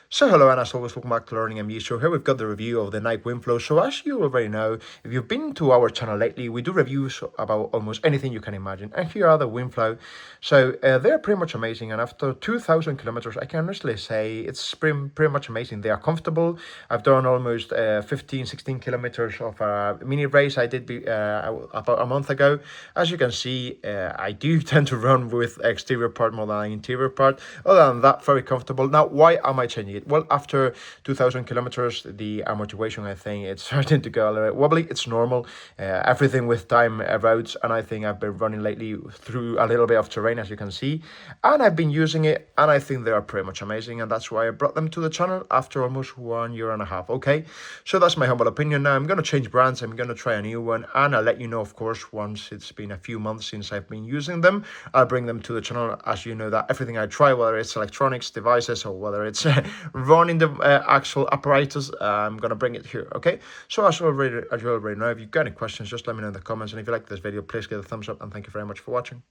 So hello, and as always, welcome back to Learning MU. So here we've got the review of the Nike Winflo. So as you already know, if you've been to our channel lately, we do reviews about almost anything you can imagine. And here are the Winflo. So they're pretty much amazing. And after 2,000 kilometers, I can honestly say it's pretty much amazing. They are comfortable. I've done almost 15, 16 kilometers of a mini race I did about a month ago. As you can see, I do tend to run with exterior part more than interior part. Other than that, very comfortable. Now, why am I changing it? Well, after 2,000 kilometers, the amortization, I think it's starting to go a little bit wobbly. It's normal. Everything with time erodes, and I think I've been running lately through a little bit of terrain, as you can see, and I've been using it, and I think they are pretty much amazing, and that's why I brought them to the channel after almost 1.5 years. Okay, so that's my humble opinion. Now I'm going to change brands. I'm going to try a new one, and I'll let you know, of course, once it's been a few months since I've been using them. I'll bring them to the channel. As you know, that everything I try, whether it's electronics devices or whether it's running the actual apparatus, I'm gonna bring it here. Okay, so as you already know, if you've got any questions, just let me know in the comments, and if you like this video, please give it a thumbs up, and thank you very much for watching.